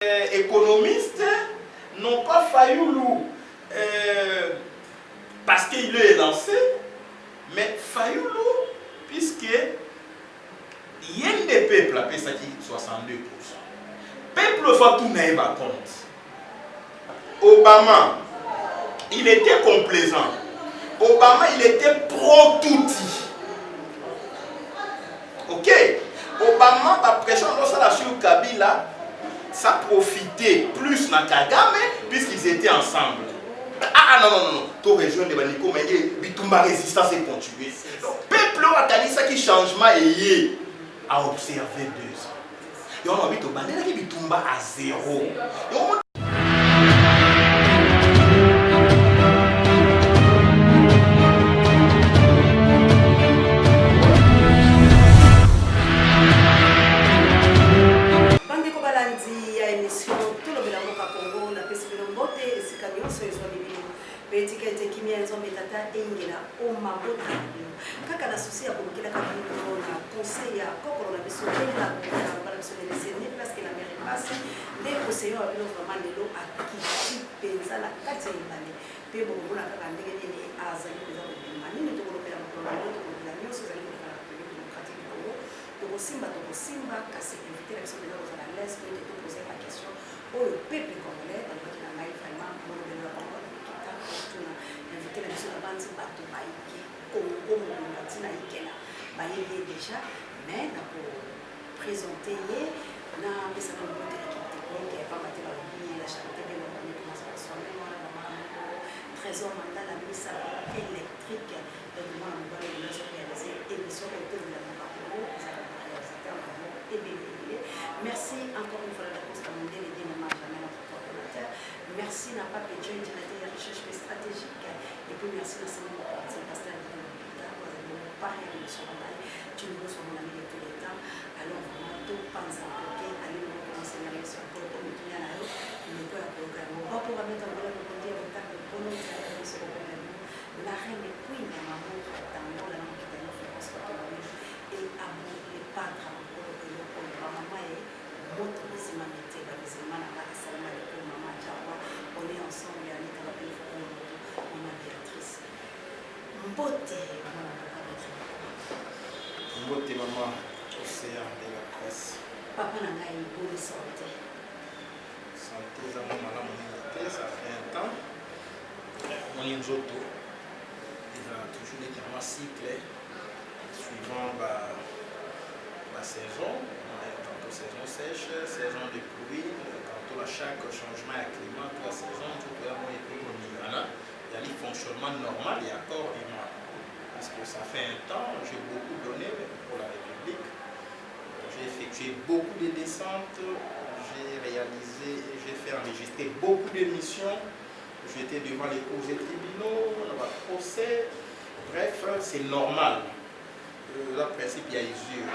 économistes n'ont pas Fayoulou parce qu'il est lancé, mais Fayoulou, puisque il y a des peuples appelés ça qui 62%. Peuple va tout n'aille pas compte. Obama, il était complaisant. Obama, il était pro-touti. Ok? Obama, la pression sur Kabila, ça profitait plus dans Kagame, puisqu'ils étaient ensemble. Ah non, tout région de Baniko, mais Bitumba résistance est continuée. Donc, peuple a dit ça qui changement est à observer 2 ans. Et on a vu que Bitumba à 0. Etikete kimia enzo metata engela o mabota kaka na souci ya komukela kaka na conseil ya kokolo na biso na bala biso de laisser place que la mère passe les conseillers a bien vraiment lelo akiti penza la kati ya ibale pe bongo na kaka ndenge nini azali peza ko manini to kolopela makolo to kolopela nyonso zali ko kala pe démocratique Congo to simba kasi inviter la biso de la laisse pour te poser la question au peuple congolais dans le na mai vraiment pour le invité la mission à bateau baïké, Congo, Matina Ikela, baïké déjà, mais pour présenter, na pesa na mbote qui est pas maté la charité de l'homme comment ça se passe trésor mandat la mise électrique de moi on va les réaliser émission autour de la Congo et merci encore une fois la réponse à mon délai de jamais notre coordonnateur. Merci n'a pas péché une recherche stratégique et puis merci à mon pasteur de l'hôpital pareil de son travail tu nous sur mon ami de tous les temps alors vraiment tout pense à bloquer aller nous commencer la lecture pour tout le monde là nous peut la programme on va pouvoir mettre en valeur le côté en tant que bonhomme de ce problème la reine est puis la maman dans la langue qui est en France et à les padres encore le maman est moto mzima miteba mzima na asalamu alaykum mama Jawa on est ensemble à l'état de maman Béatrice Mbote maman océan de la presse papa na ngai bonne santé za mama na ça fait un temps on est nzoto il a toujours été en cycle suivant la saison saison sèche, saison de pluie, quand à chaque changement de climat, toute la saison, tout le monde est plus il y a le fonctionnement normal et accord et moi. Parce que ça fait un temps, j'ai beaucoup donné pour la République. J'ai effectué beaucoup de descentes, j'ai réalisé, j'ai fait enregistrer beaucoup d'émissions. J'étais devant les cours et tribunaux, le procès. Bref, c'est normal. Le principe, il y a usure.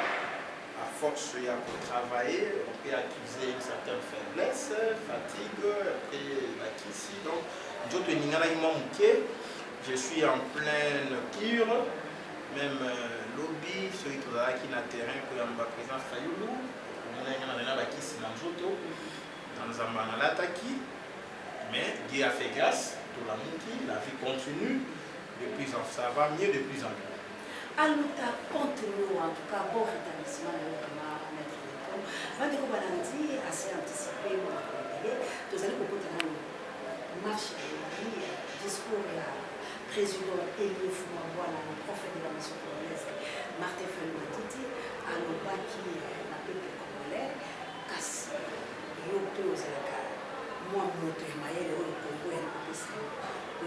À force de travailler, on peut accuser une certaine faiblesse, fatigue, après ici. Donc, je suis en pleine cure, même lobby, celui qui est dans le terrain, pour le président Fayoulou, mais Dieu a fait grâce, tout la vie continue, ça va mieux de plus en plus. Aluta continue en tout cas bon rétablissement de notre maître de camp. Bande ko balandi assez anticipé pour appeler. Tous allez proposer une marche de discours à président Elie Fumabwana, le prophète de la mission congolaise, Martin Fayulu Matiti, à l'Obaki, la peuple congolais, Kassi, Yope aux Alaka, moi, Moto et Maël, le Congo et le PC,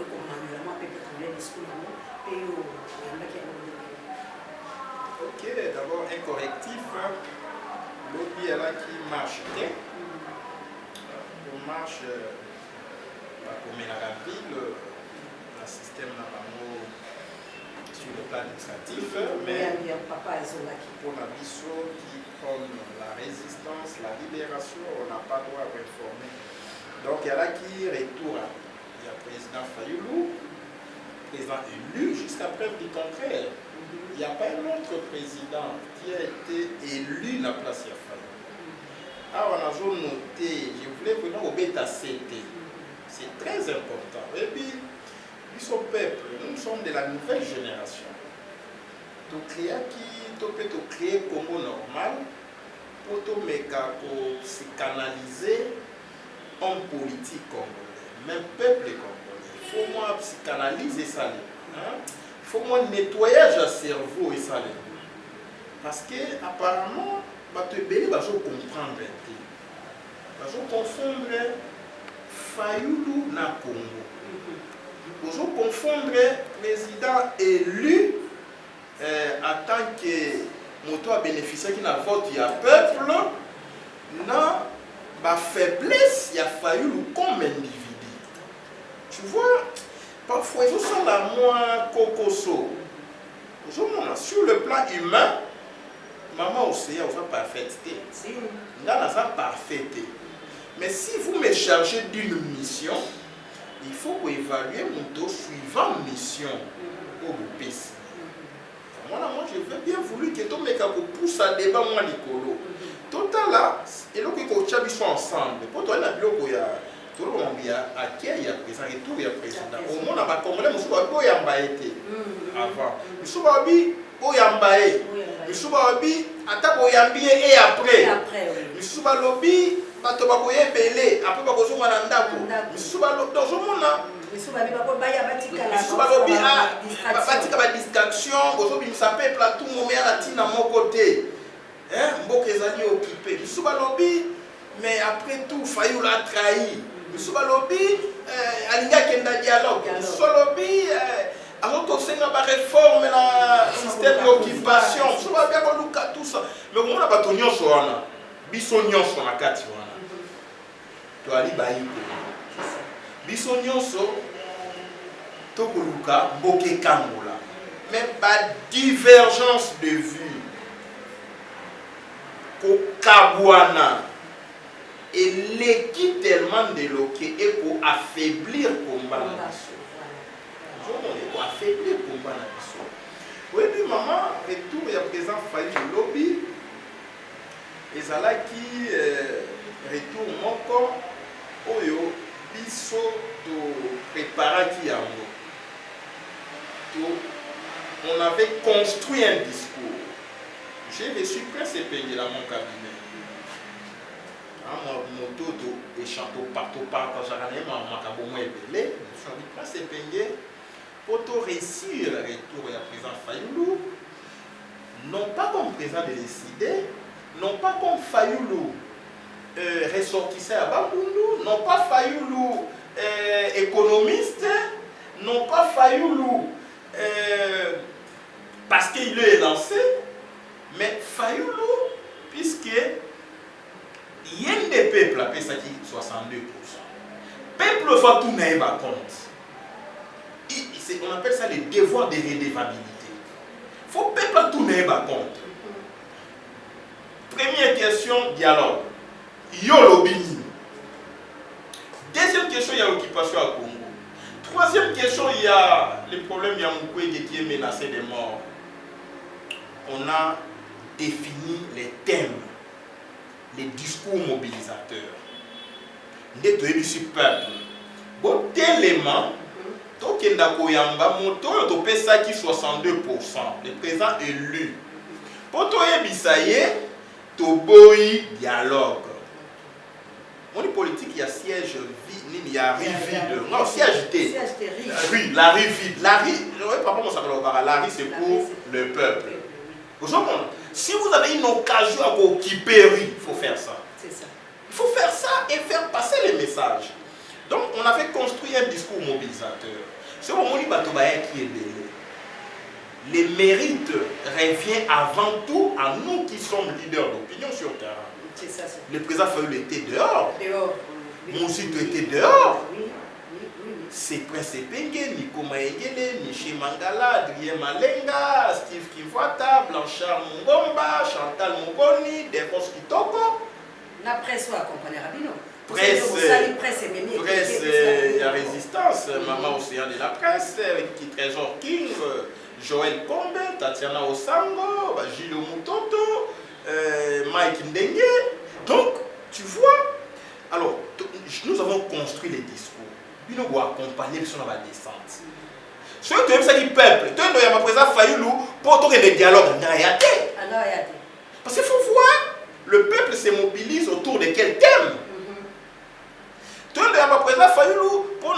le Manuel, moi, peuple congolais, discours, et au Ok, d'abord un correctif. Lobby est là qui marche bien. On marche comme la ville, le système sur le plan administratif, mais pour la mission qui prône la résistance, la libération, on n'a pas droit à réformer. Donc il y a là qui retourne. Il y a le président Fayoulou, président élu jusqu'à preuve du contraire. Il n'y a pas un autre président qui a été élu dans la place de Fayoulou. Ah, on a noté, je voulais vraiment obéir à CT. C'est très important. Et puis, ils sont peuple, nous sommes de la nouvelle génération. Tu peux créer Congo normal pour te mettre pour psychanalyser un politique congolais, même peuple congolais. Il faut moi psychanalyser ça. Il faut moi nettoyage à cerveau et ça. Parce que apparemment, tu peux comprendre. Tu peux confondre Fayulu na Congo. Tu peux confondre président élu en tant que moto a bénéficié qui n'a vote, il y a peuple, na ba faiblesse, il y a Fayulu comme individu. Tu vois, parfois ils sont la moins cocoso. Sur le plan humain, maman Océan, vous êtes parfaite. Là, vous êtes parfaite. Mais si vous me chargez d'une mission, il faut évaluer mon taux suivant mission au PC. Moi, je veux bien voulu que tout le monde pousse à débat moi Nicolo. Tout à là, et là que sont ensemble. Pour toi, il y a tout le monde qui a acquis, il y a président et tout, il y a président. Au moins, on a Congolais, nous sommes avant. Nous sommes Boyambaye. Nous sommes Boyambié et après. Nous sommes lobby, bato bakoye belé, après bakozonga na ndako. Nous sommes dans ce monde là. Nous sommes lobby à batika ba distraction, bozo bimisa peuple à tout moment à tina mon côté. Hein, Mbokezali occupé. Nous sommes lobby, mais après tout Fayulu a trahi. Nous sommes lobby, alinga kenda dialogue. Nous sommes lobby alors que c'est une réforme dans le système d'occupation, on va bien voir tout ça. Mais on a pas tout nyonso wana. Biso nyonso na kati wana. To ali bayiko. Biso nyonso to koluka boke kangola. Mais pas divergence de vue. Ko kabwana et l'équipe tellement déloqué et pour affaiblir combat. Pour affaiblir le combat. Oui, puis maman, retour, il y a présent Fayulu lobby. Et ça là qui retour mon corps, oyo, biso, to préparer qui a on avait construit un discours. J'ai reçu presque payé dans mon cabinet. Mon toto et château partout, j'en ai je suis presque payé. Pour réussir le retour à président Fayulu, non pas comme président de décider, non pas comme Fayulu ressortissant à Babundu, non pas Fayulu économiste, non pas Fayulu parce qu'il est lancé, mais Fayulu, puisque il y a des peuples appelés ça qui 62%. Peuple va tout n'aille pas compte. On appelle ça les devoirs de redevabilité. Il faut peuple tout n'aille pas compte. Première question, dialogue. Yolobini. Deuxième question, il y a l'occupation à Congo. Troisième question, il y a le problème Yamoukoué qui est menacé de mort. On a défini les thèmes, les discours mobilisateurs. Nous sommes du peuple. Bon élément, Tokenda Koyamba, moto, to pesa qui 62%, le président élu. Pour toi, Bisaye, to boy dialogue. Mon politique, il y a siège vide, il y a rue vide. Non, siège T. Oui, la rue vide. La rue, la rue c'est pour le peuple. Si vous avez une occasion à occuper rue, il faut faire ça. C'est ça. Il faut faire ça et faire passer les messages. Donc, on avait construit un discours mobilisateur. C'est au moment où qui est belé. Les mérites reviennent avant tout à nous qui sommes leaders d'opinion sur le terrain. C'est ça. Le président Fayulu était dehors. Moussito était dehors. C'est Prince Penge, Nico Maegele, Michel Mangala, Adrien Malenga, Steve Kivwata, Blanchard Mungomba, Chantal Mungoni, Defos Kitoko. La presse va accompagner Rabino. Presse, il y a résistance, Maman Océan de la presse, qui Trésor King, Joël Combe, Tatiana Osango, Gilles Mutoto, Mike Ndenge. Donc, Tu vois? Alors, nous avons construit les discours. Nous devons accompagner sur la descente. Si tu aimes ça, le peuple, tu aimes ma présence Fayoulou pour tourner les dialogues. Parce qu'il faut voir, le peuple se mobilise autour de quel thème. Tu aimes ma présence Fayoulou pour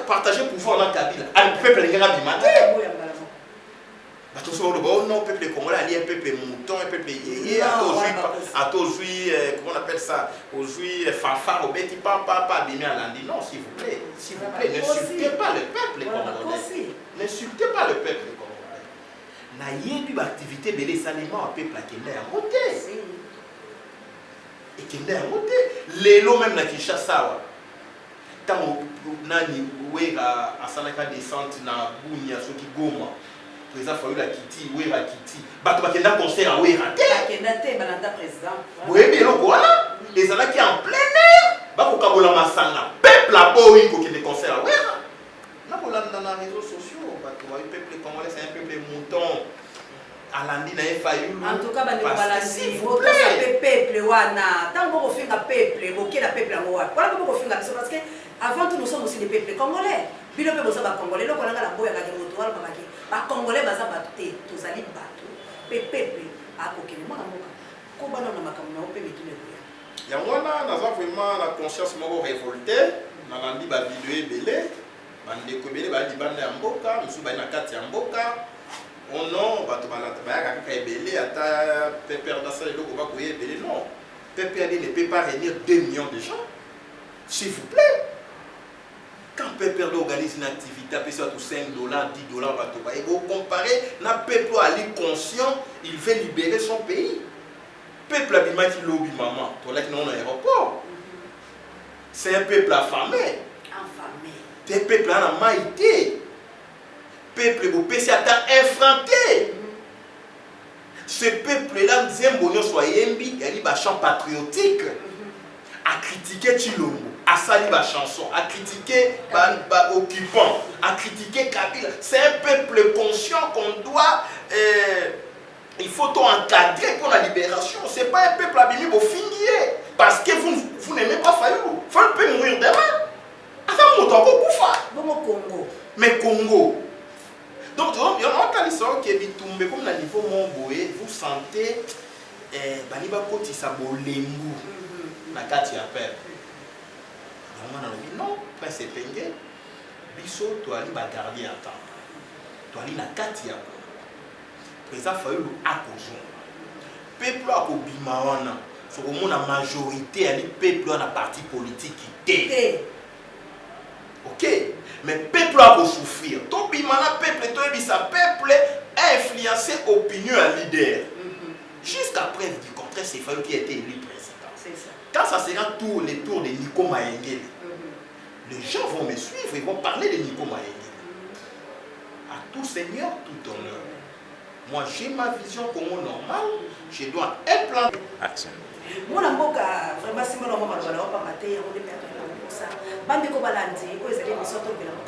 partager le pouvoir dans Kabila. Le peuple est un non, peuple congolais, un peuple mouton, un peuple yéyé, à tous comment on appelle ça, aujourd'hui, fanfare, au bête, pas bien à l'andi. Non, s'il vous plaît, n'insultez pas le peuple congolais. N'insultez pas le peuple congolais. N'ayez plus d'activité, mais les aliments, le peuple qui est à monter. Et qui est à monter. Les lots, même, qui chassent ça. Tant nani wera asalaka descente na bunya soki goma président Fayoulou la kiti wera kiti bato bakenda concert a wera te bakenda te balanda président oui mais loko wana ezalaki en plein air bakokabola masanga peuple aboyi kokende concert a wera na kolanda na réseaux sociaux bato ba peuple congolais c'est un peuple mouton alandi na Fayoulou en tout cas bande balandi boto sa peuple wana tango ko finga peuple bokela peuple ngo wa wala ko finga parce que avant tout nous sommes aussi des peuples congolais. Bino pe boza ba congolais loko nanga la boya ka moto wala ba ba congolais baza baté tozali bato peuple akokene mwana mboka ko bana na makambo na ope mitune kuya. Ya mwana naza vraiment la conscience moko révoltée na landi ba vidéo ebele bande ko ebele ba di banda ya mboka musu ba na kati ya mboka oh non bato balata ba ya kaka ebele ata peuple dans ça loko ba ko ebele non peuple ne peut pas réunir 2 millions de gens s'il vous plaît. Quand peuple organise une activité, à $5, $10, et vous comparez, le peuple est conscient, il veut libérer son pays. Le peuple a dit lobby maman, pour là qui non aéroport. C'est un peuple affamé. C'est un peuple à la maïté. Peuple au PC à effronté. Ce peuple-là, deuxième bonheur soit yembi, il y a des chants patriotiques. À critiquer Chilombo, à salir la chanson, à critiquer occupant, à critiquer Kabila. C'est un peuple conscient qu'on doit, il faut encadrer pour la libération. Ce n'est pas un peuple abîmé pour finir. Parce que vous n'aimez pas Fayoulou. Fayoulou peut mourir demain. Attends, on encore Congo. Mais Congo. Donc, il y a un calisson qui est tombé comme le niveau Momboé. Vous sentez, Baniba Koti Sabolembu. Na kati ya peuple. Non, Prince Epenge, biso toali ba garder en temps. Toali na kati ya président Fayoulou akozon. Peuple akobima wana. So komona majorité ya peuple na parti politique té. OK, mais peuple a souffrir. To bima na peuple to ebisa peuple a influencé opinion à leader. Jusqu'à preuve du contraire, c'est Fayoulou qui a été élu président. C'est ça. Quand ça sera les tours de Nico Maengele, les gens vont me suivre, ils vont parler de Nico Maengele. À tout seigneur, tout honneur. Moi, j'ai ma vision comme normal, je dois implanter. Action. Moi, je vraiment, si je suis pas maté, on est perdu dans ça. Bande ko balandi, ko ezali biso to bela ko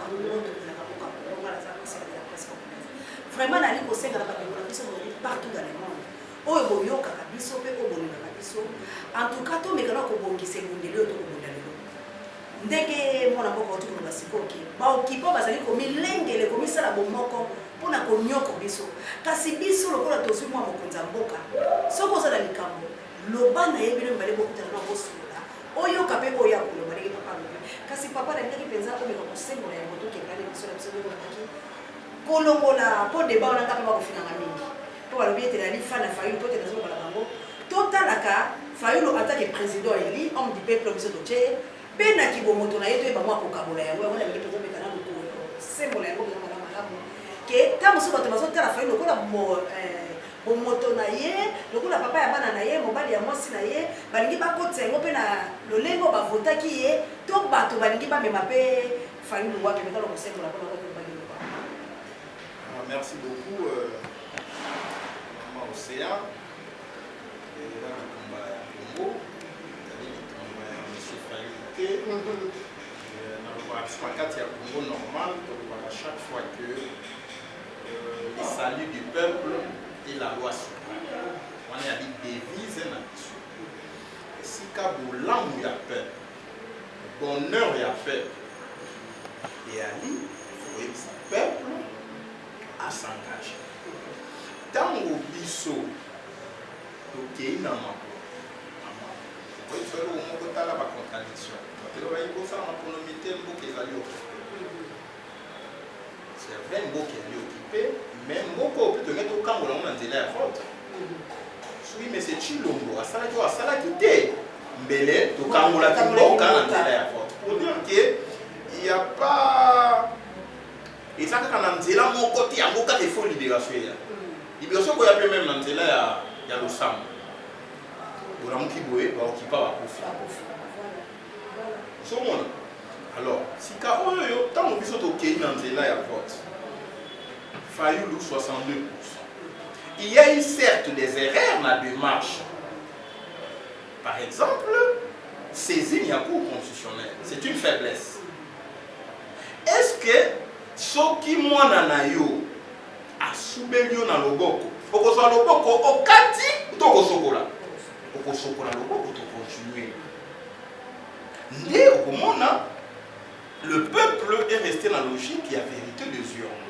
vraiment nali ko senga na ba biso partout dans le monde. Oyo boyoka kabiso pe ko bonga kabiso. En tout cas, tout mekana ko bongise bundelo to bundelo. Ndenge mwana mboka otu ko basikoki. Ba okipo bazali ko milengele ko misala bomoko pona ko nyoko biso. Kasi biso lokola to simo mokonza mboka. Soko za likambo. Lobana yebile mbale bokutana na bosula. Oyo kape ko ya ko lobale papa. Kasi papa na ndenge penza ko meka ko sengo ya moto ke kale biso na biso ko baki. Kolongola po deba ona kape ba ko finanga mingi. Po balobi ete na fana Fayoulou po te nazo bala bango. Totalaka Fayoulou attaque président élu homme du peuple biso to che pena ki bomoto na yeto eba mwa ko kabola yango wana ngi pezo meka na ko sembo yango na malamu ke tamuso bato bazo tala Fayoulou ko la bomoto na ye lokola papa ya bana na ye mobali ya mwasi na ye balingi bakotisa yango mpe na lolengo bavotaki ye to bato balingi bamema mpe Fayoulou wapi mekala kosembola mpona koto balingi ba. Merci beaucoup Maman Océan. Normal, à chaque fois que le salut du peuple et la loi suprême. On a dit devise et si esika bolamu ya peuple, bonheur ya peuple. Et Ali, il faut que le peuple s'engage. Tango biso, ok, na mako. Il faut que vous ayez la contradiction. C'est vrai, Mboka est occupé, mais Mboka peut te mettre au camp où on a dit la faute. Oui, mais c'est Chilombo, à ça qui a quitté. Mbele, au camp où on a dit la faute. Pour dire qu'il n'y a pas. Et ça, quand on a dit là, mon côté, il y a Mboka qui faut libération. Libération, il y a même dans il y a le sang. Pour l'homme qui boit, il va occuper la profit. Alors, si quand on a vu au Kenya, il y a vote. Fayoulou 62%. Il y a eu certes des erreurs dans la démarche. Par exemple, saisir la Cour constitutionnelle. C'est une faiblesse. Est-ce que ce qui moi nanayo a soubelio dans le boko, au soit le boko au kati, ou au sokola, au sokola le boko to continuer. Né au mona. Le peuple est resté dans la logique qui a vérité des urnes.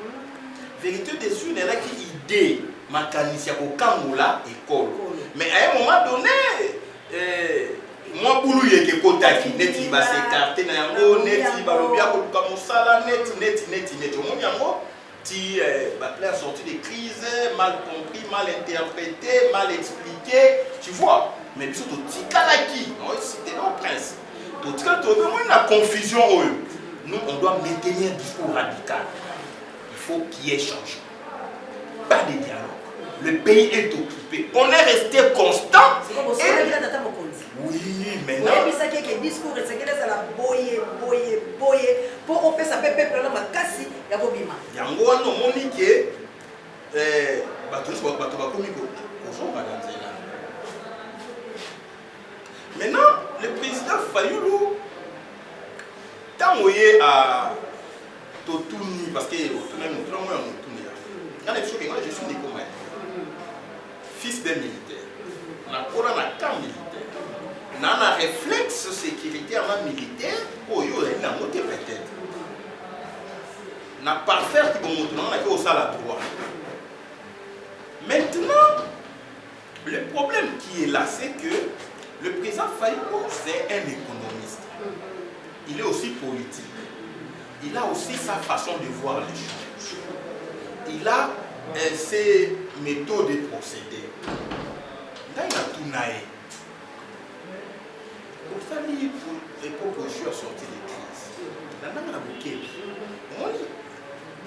Vérité des urnes, elle a qui idée, mécanicien au Kangola école. Mais à un moment donné, moi, boulou yé que kotaki neti va s'écarter na yango neti va lobia ko comme sala neti. Au moins yango ti va plaire sortir des crises, mal compris, mal interprété, mal expliqué, tu vois. Mais surtout tikalaki, c'était nos prince. Tout le la confusion. Nous, on doit maintenir un discours radical. Il faut qu'il y ait changement. Pas de dialogue. Le pays est occupé. On est resté constant. Oui, maintenant. Le discours est la boye. Pour que ça peut peuple là, kasi ya bobima. Yango no monike bato bakomi ko kozonga dans nzela. Maintenant, le président Fayoulou, tant qu'il est à Totuni, parce que je suis Nicomaï, fils d'un militaire, on a un camp militaire, on a un réflexe sécuritaire militaire, pour y aller dans notre peut-être. On a pas faire que on a fait au salaire droit. Maintenant, le problème qui est là, c'est que le président Fayoulou, c'est un économiste. Il est aussi politique. Il a aussi sa façon de voir les choses. Il a ses méthodes de procéder. Là, il a tout naïf. Pour ça, les propositions sorties des crises. Là, il a bouquet.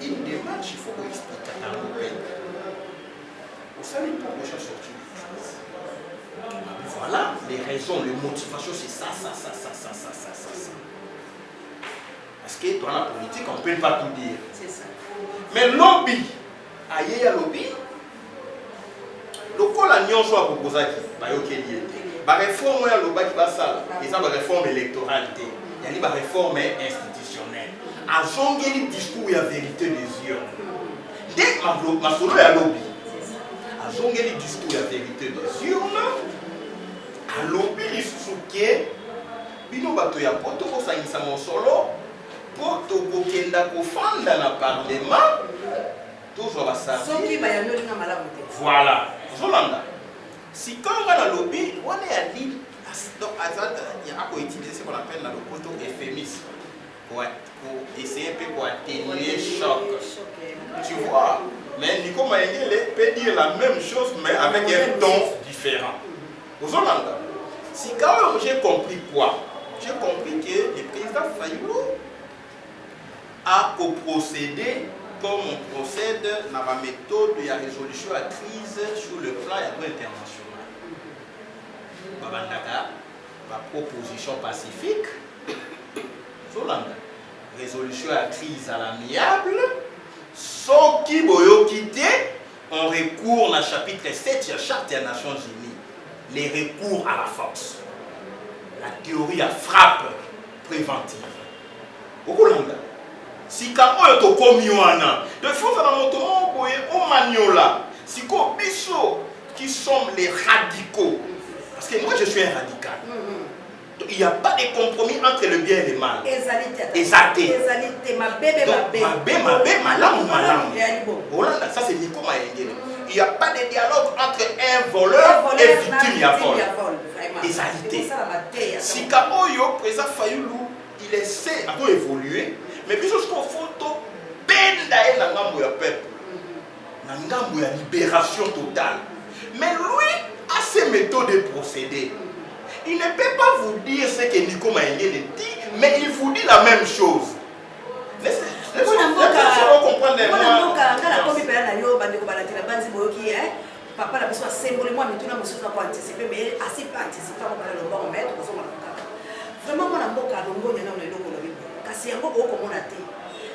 Une démarche, il faut qu'on explique à l'Europe. Pour ça, les propositions sorties des crises. Voilà les raisons, les motivations, c'est ça. Parce que dans la politique, on ne peut pas tout dire. C'est ça. Mais lobby, aïe ya lobby, le col a nion soit proposé qui la réforme ya lobby qui va ça, et ça la réforme électorale, il y a une réforme institutionnelle. À zongeli discours ya vérité des urnes. Dès que ma solo ya lobby, à zongeli discours ya vérité des urnes. À lobby les souké, bino bato ya poto ko sangisa mosolo. Pour tout le monde dans le Parlement, toujours va servir. Voilà. Si quand on va dans le lobby, on est à l'île. Donc, il y a utiliser ce qu'on appelle dans le poteau euphémisme pour essayer un peu pour atténuer le choc. Tu vois, mais Nico Maïngele peut dire la même chose, mais avec un ton différent. Aux Hollandais. Si quand même j'ai compris quoi? J'ai compris que le président Fayoulou a procédé comme on procède dans la méthode de la résolution à crise sur le plan international. Babandaka, la proposition pacifique, Zolanda, résolution à crise à l'amiable, sans qui boyo quitté, on recourt dans le chapitre 7 de la Charte des Nations Unies, les recours à la force, la théorie à frappe préventive. Au Hollande. Si quand on est au commuana, de fois dans mon tour, on maniola. Si qu'on biso qui sont les radicaux, parce que moi je suis un radical. Il n'y a pas de compromis entre le bien et le mal. Exacté. Ça c'est Nico Maengele. Il n'y a pas de dialogue entre un voleur et victime à vol. Égalité. Si Kaoyo, président Fayoulou, il essaie d'évoluer, mais puis jusqu'au photo, Benda na ngambo ya peuple. Na ngambo ya libération totale. Mais lui a ses méthodes de procéder. Il ne peut pas vous dire ce que Nico Maengele dit, mais il vous dit la même chose. Laissez-moi comprendre les mots. Papa la besoin symbole moi mais tout na monsieur pas anticiper mais assez pas anticiper on va le bon mettre parce qu'on va vraiment mon mboka longo nyana na eloko lobi kasi yango ko mona te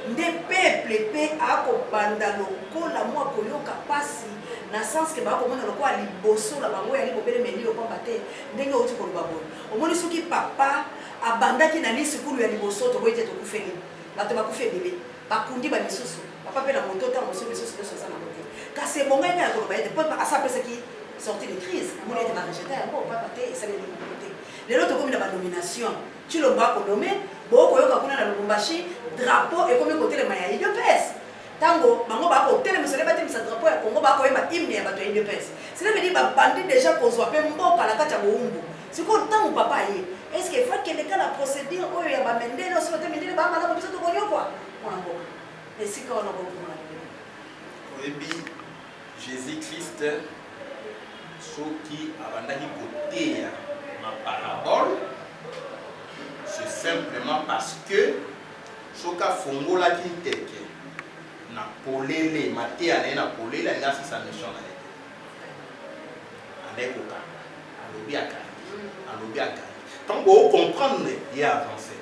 nde peuple pe akobanda lokola mwa koyoka pasi na sens que ba ko mona lokola liboso la bango ya libobele meli yo pamba te ndenge oti ko lobabo omoni soki papa abandaki na lisikulu ya liboso to boite to kufeli bato bakufe bébé bakundi ba misusu papa pe na moto ta mosusu misusu so sana moto kasi monga ya ko baite po asa pesa ki sorti de crise amoni ete ba rejeter yango papa te ça les côté les autres comme la domination tu le vois ko nommer boko yoka kuna na Lubumbashi drapeau et comme côté le maya de pes tango bango ba ko tele mesole ba temisa drapeau ya Congo ba ko yeba hymne ya bato de pes cela veut dire ba bandi déjà ko zo pe mboka la kata boumbu siko tango papa ye est-ce que faut que les cas la procédure oyo ya ba mendele so te mendele ba mala biso to konyo quoi on a bon et si qu'on a bon oui Jésus-Christ soki abandaki koteya ma parabole c'est simplement parce que soka fongola ki teke na polele matea na polele ngasi sa mission na yeke avec oka alobi aka tant qu'on comprendre et avancer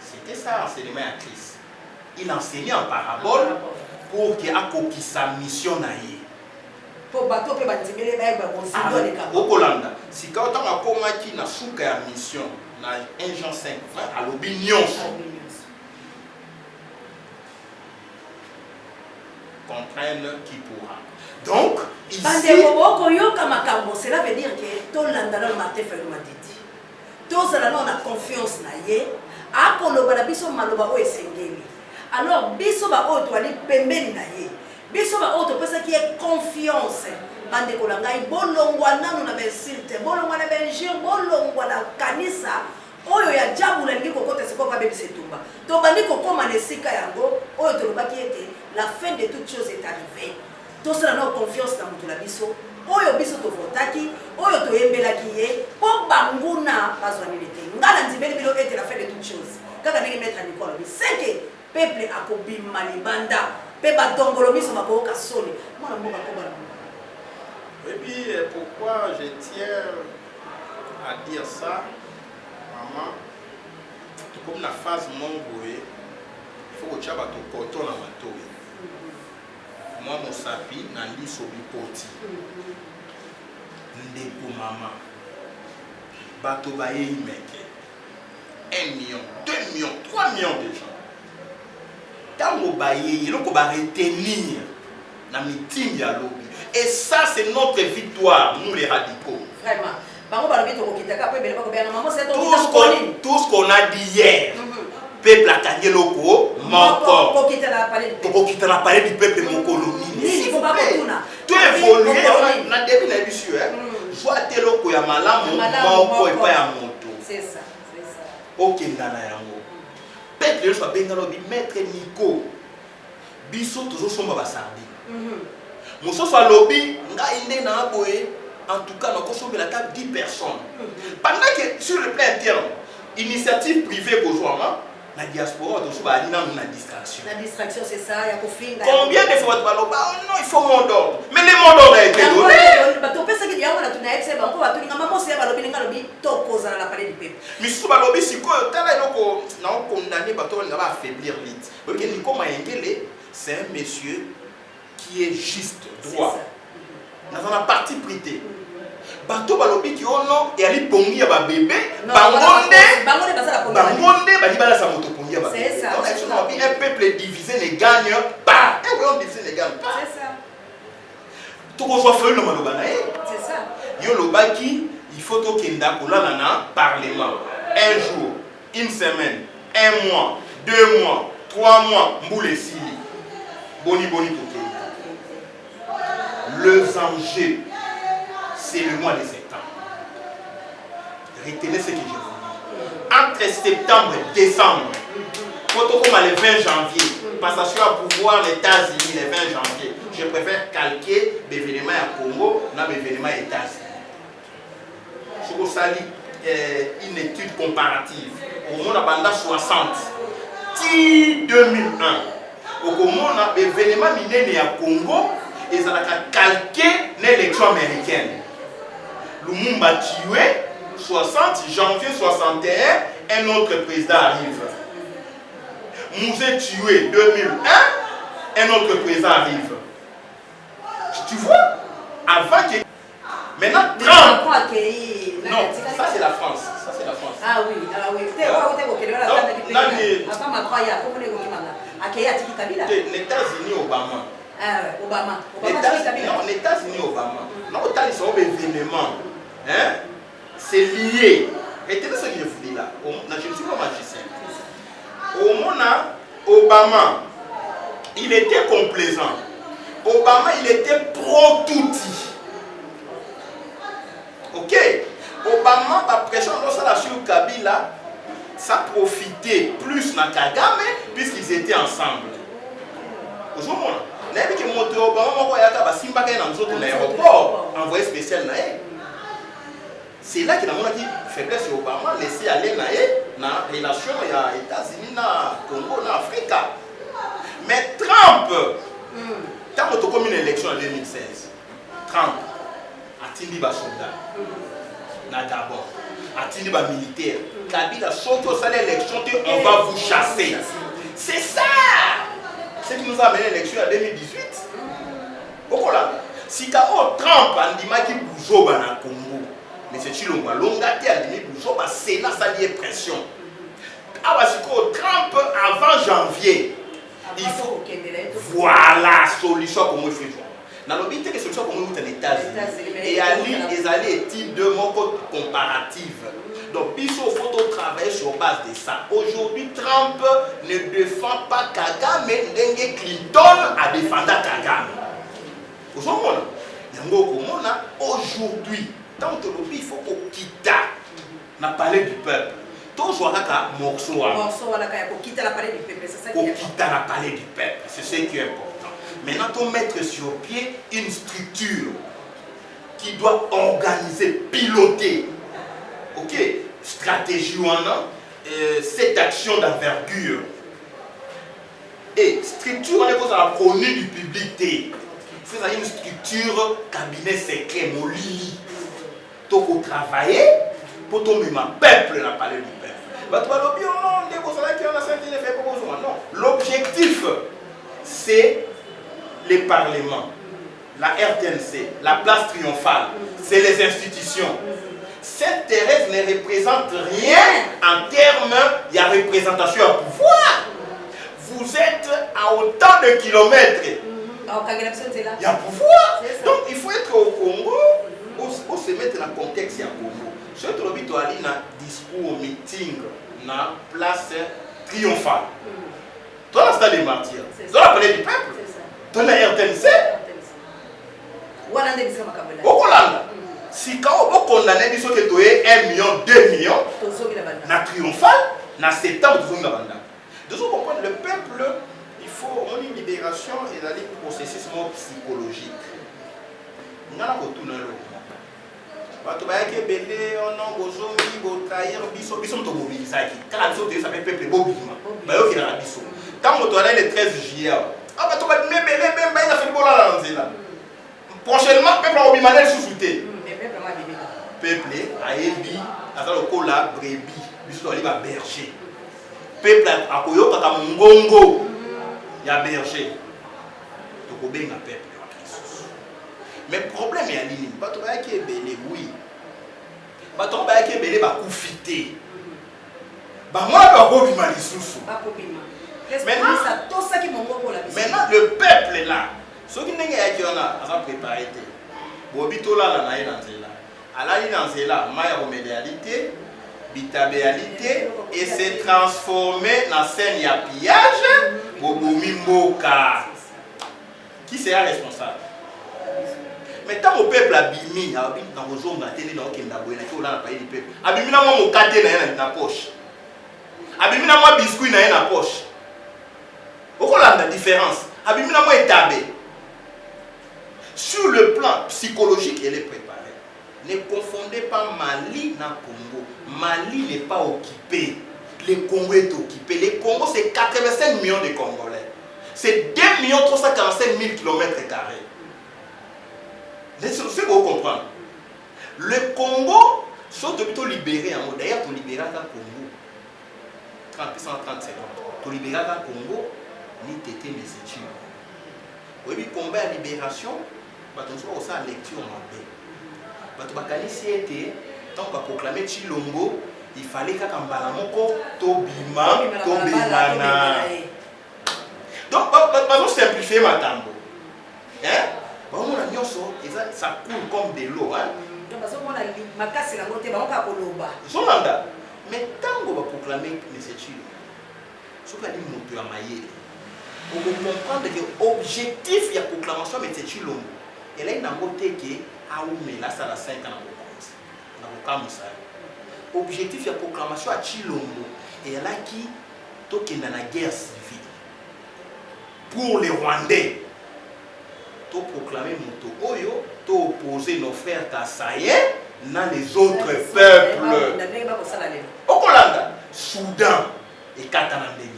c'était ça enseignement à Christ il enseignait en parabole pour qu'il accomplisse sa mission na ye pour bateau pe bandimele ba ba bonzindo le kaba okolanda sika otanga komaki na suka ya mission na 1 Jean 5 alobi nyonso comprendre qui pourra donc ici cela veut dire que tout l'andalon Martin Fayulu Matiti tout ça là on a confiance na ye akoloba na biso maloba o esengeli alors biso ba o to ali pembeni na ye biso ba o to pesa qui est confiance bande ko langai bolongwa nanu na bensilte bolongwa na benjir bolongwa na kanisa oyo ya jabu la ngiko kota siko ba bebise tumba to bandi ko koma na sika yango oyo to lobaki ete la fin de toute chose est arrivée tout ça na confiance na mutu la biso oyo biso to votaki oyo to yembelaki ye po banguna bazwani lete ngala nzibeli bilo ete la fin de toute chose kaka ndenge mettre Nicolas bi c'est que peuple akobima libanda pe batongolo biso bakoka soni mwana mboka ko bana. Et puis pourquoi je tiens à dire ça maman comme la phase mongoé il faut que tu aies ton coton na matoyi moi mosapi na liso bipoti ndeko mama bato baye meke 1 million 2 millions 3 millions de gens tango baye eloko ba retenir na mitingi ya lobi et ça c'est notre victoire nous les radicaux vraiment tout ce qu'on a dit hier peuple akangi loko moko tokokita na palais du peuple mokolo nini to évoluer na début na biso soit te loko ya malamu moko epa ya moto okenda na yango peuple yo so benga lobi maître Nico biso tozosomba basardi mososo alobi ngai nde na boye en tout cas nous consommons la table 10 personnes pendant que sur le plan interne initiative privée bourgeois la diaspora na distraction. La distraction c'est ça, il y a kofinga. Combien de fois tu parles non il faut mon ordre. Mais le mot d'ordre a été donné. Ba to pesa ki diamo na tunaye se ba ko ba tuninga mama se ba lobi ninga lobi to kozala la palais du peuple. Mais sous ba lobi sikoyo tala eloko na condamné ba to nga ba affaiblir lit. Donc Nico Maengele c'est un monsieur qui est juste droit. Dans la partie privée. Bato balobi ki ono et ali pongi ya ba bébé bangonde bali bala sa moto pongi ya ba bébé. Donc un peuple divisé ne gagne pas. Et on divisé ne gagne pas. C'est ça. Tout qu'on soit fait le maloba na. C'est ça. Yo lobaki il faut que Kenda Kola na parlement. Un jour, une semaine, un mois, 2 mois, 3 mois, Mboule Sili. Boni Boni Toké. Le enjeu, c'est le mois de septembre. Retenez ce que je vous dis. Entre septembre et décembre, quand on commence le 20 janvier, passation à pouvoir les États-Unis le 20 janvier, je préfère calquer l'événement à Congo dans l'événement aux États-Unis. Je vous salue une étude comparative. Au monde a 60, 2001. Au monde a l'événement miné à Congo et ça a calqué l'élection américaine. Lumumba tué, 60 janvier 61, un autre président arrive. Mouzé tué 2001, un autre président arrive. Tu vois, avant que... Maintenant, Trump... Non, ça c'est la France. Ça c'est la France. Ah oui, ah oui. Les États-Unis, Obama. Obama. Non, les États-Unis, Obama. Non, ils sont événements. Hein? C'est lié. Retenez ce que je vous dis là. Je ne suis pas magicien. Au moment Obama, il était complaisant. Obama, il était pro-touti. Ok? Obama, la pression sur Kabila, ça profitait plus dans Kagame puisqu'ils étaient ensemble. Aujourd'hui, on a vu que Obama a un aéroport envoyé spécial. C'est là qu'il a dit faiblesse sur Obama, laisser aller dans la relation aux États-Unis, Congo, Afrique. Mais Trump, quand on a eu une élection en 2016, Trump a tenu les soldats, d'abord, a tenu les militaires. Kabila a sauté au salaire l'élection, on va vous chasser. C'est ça! Ce qui nous a amené à l'élection en 2018. Pourquoi? Si Trump a dit qu'il bougeait dans le Congo, mais c'est Chilomba, l'ongate a dit que c'est là ça lié pression. Alors, Trump avant janvier, il faut. Voilà, solution comme il fait. Dans le but, que solution comme il fait les États-Unis. Et ils allaient études de mon code comparative. Donc, il faut travailler sur base de ça. Aujourd'hui, Trump ne défend pas Kagame, mais Clinton a défendu Kagame. Aujourd'hui, tant que il faut qu'on quitte la palais du peuple. Tout soit là, morceau. Pour quitter la palais du peuple, c'est ça qui est important. Pour quitter la palais du peuple, c'est ce qui est important. Maintenant, on mettre sur pied une structure qui doit organiser, piloter. Ok, stratégie ou cette action d'envergure. Et structure, on est pour la connue du public. C'est une structure cabinet secret, mon lit. Pour travailler, pour tomber ma peuple dans le palais du peuple. Non, l'objectif, c'est les parlements, la RTNC, la place triomphale, c'est les institutions. Cette Thérèse ne représente rien en termes de représentation à pouvoir. Vous êtes à autant de kilomètres. Il y a pouvoir. Donc il faut être au Congo, pour se mettre dans le contexte du Congo. Si tu as un discours, meeting, dans la place triomphale. Tu as le stade des martyrs. Tu as la palais du peuple. Tu as la RTNC. Au Hollande. Si quand on condamne que tu as 1 million, 2 millions, na triomphal, na septembre, tu as de ce comprendre, le peuple, il faut une libération et d'aller pour processus psychologique. Nous avons tout dans le bato bayaki ebele ono bozongi botrahir biso moto mobilisaki kaka biso te sape peuple bobima bayokelaka biso ntango moto alai le 13 juillet bato babimi ebele mpe mbai na feli bolala na nzela prochainement peuple akobima nde lisusu te peuple ayebi aza lokola brebi biso toali baberger peuple akoyokaka mongongo ya berger tokobenga peuple. Mais le problème est à l'île. Bato bayaki ebele oui. Bato bayaki ebele bakufite. Ba moi ba bobima lisusu. Maintenant le peuple là, ceux qui n'engagent pas wana asa préparé té. Bobi tolala na ye na nzela. alali dans zela maya remédialité bitabéalité et s'est transformé dans scène ya pillage bobomi mboka. Qui sera responsable? Mais tant au peuple abimi dans vos zones télé dans aucun d'abord qui on a payé du peuple abimi na moi mon kate na poche abimi na moi biscuit na poche okola la différence abimi na moi étabé. Sur le plan psychologique, elle est préparée. Ne confondez pas Mali et Congo. Mali n'est pas occupé. Le Congo est occupé. Le Congo, c'est 85 millions de Congolais. C'est 2 345 000 km². C'est ce que vous comprenez. Le Congo, soit plutôt libéré. D'ailleurs, tu libéras le Congo. 30 secondes. Tu libéras le Congo, ni tété mes études. Oui, mais combat à libération. Bato nso osa lecture mabe bato bakanisi ete tant qu'on proclamer Chilombo il fallait kaka mbala moko tobima tobelana donc bazo simplifier matambo hein baomona nyonso ça coule comme de l'eau hein donc bazomona makasi na ngote baoka koloba zolanda mais tango ba proclamer monsieur Chilo soka di moto ya mayele on peut comprendre que l'objectif de la proclamation de M. Chilombo, elle est dans le côté qui a là, ça a 5 ans. L'objectif de la proclamation de Chilombo, elle a qui est dans la guerre civile. Pour les Rwandais, tu proclamer Moto Oyo, tu opposer nos frères Kassaye dans les autres peuples. Au Kolanda, Soudan et Katanandé.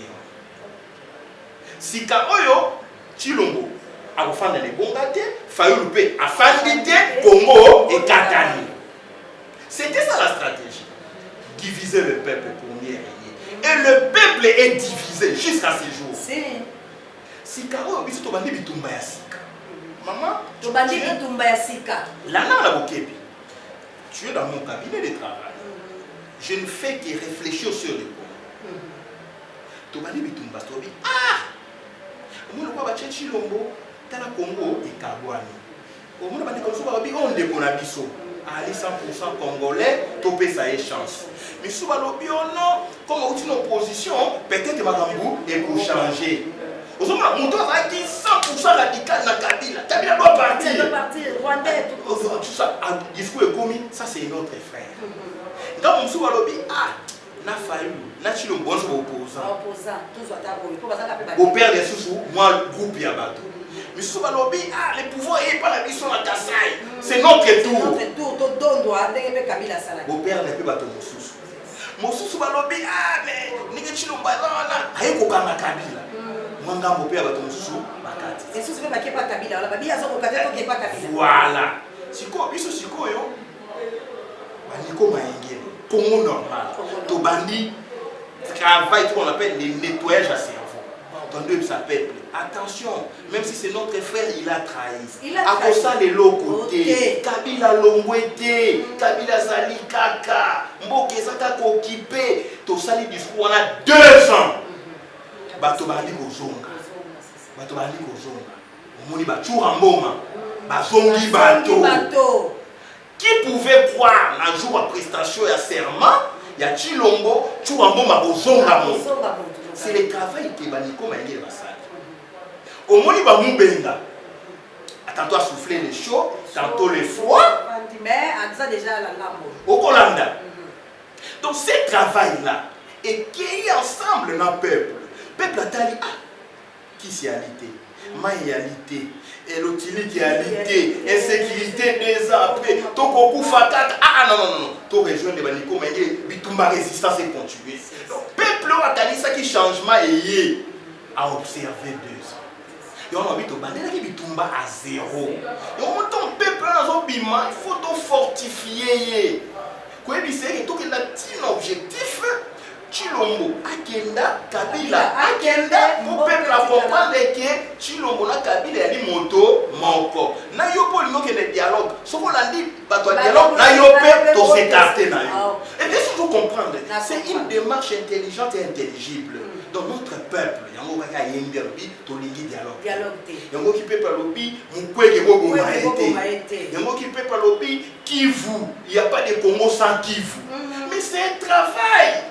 Sika oyo Chilombo akofanda le bongate Fayulu pe afandite Congo et Katani. C'était ça la stratégie. Diviser le peuple pour mieux régner. Et le peuple est divisé jusqu'à ce jour. Sika oyo biso to bandi bitumba ya sika. Maman, to bandi bitumba ya sika. Lana la bokebi. Tu es dans mon cabinet de travail. Je ne fais que réfléchir sur le point. To bandi bitumba to bi Nous avons fait Chilombo, Tala Congo et Kabouani. Nous avons dit qu'on a dit 100% congolais, topé ça est chance. Mais si on a dit non, comme on est une opposition, peut-être que Magambou est pour changer. Nous avons dit 100% radical dans Kabila. Kabila doit partir. Il doit partir, Rwandais, tout ça. Discours est commis, ça c'est notre frère. Donc, nous avons dit na Fayulu, na Chilombo, on se opposant. Au père des sous, moi, le groupe Yabato. Mais si on lobby, le pouvoir n'est pas la mission à Kassai. C'est notre tour. Au père n'est pas ton sous. Mon sous va lobby, mais n'est-ce Chilombo, aïe, qu'on a Kabila. Moi, mon père va ton sous, et si vous ne pas Kabila, la Kabila, c'est pas Kabila. Voilà. Si quoi, biso, si quoi, yo, Niko Maïngé. Congo normal. Tobandi travail qu'on appelle le nettoyage à cerveau. Ton Dieu s'appelle. Attention, même si c'est notre frère, il a trahi. À cause ça, les lots côté. Kabila Longwete, Kabila Zali Kaka, Mboke Zaka occupé. Tout ça, les discours, on a 2 ans. Batobandi Kozonga. Batobandi Kozonga. Moni Bachoura Mboma. Bazongi Bato. Qui pouvait croire un jour à prestation et à serment, il y a Chilombo, Chouambo, c'est le travail qui est baniko maïngé basali. Au moni ba moubenga. Tantôt à souffler les chaud, tantôt les froids. Au Kolanda. Donc ce travail-là est qui est ensemble dans le peuple. Le peuple a dit, qui c'est alité, maïalité. Et l'utilité, insécurité 2 ans après, ton beaucoup fatat, non, ton rejoindre les Baniko, mais bitumba résistance est continuée. Le peuple a dit ça qui changement est à observer 2 ans. Et on a dit au bandé qui bitumba à 0. Et on monte ton peuple dans un bima, il faut te fortifier. Quoi dit c'est que tout est un objectif. Chilombo, Akenda, Kabila, Akenda, mon peuple a compris que Chilombo na Kabila est moto, manko. Na yopo limo que le dialogue. Ce qu'on a dit, bah toi dialogue, na yope, to s'écarter na yo. Et bien sûr, tout comprendre. C'est une démarche intelligente et intelligible. Dans notre peuple, il y a un dialogue. Il y a un qui peut parler, Kivu. Il n'y a pas de Congo sans Kivu. Mais c'est un travail.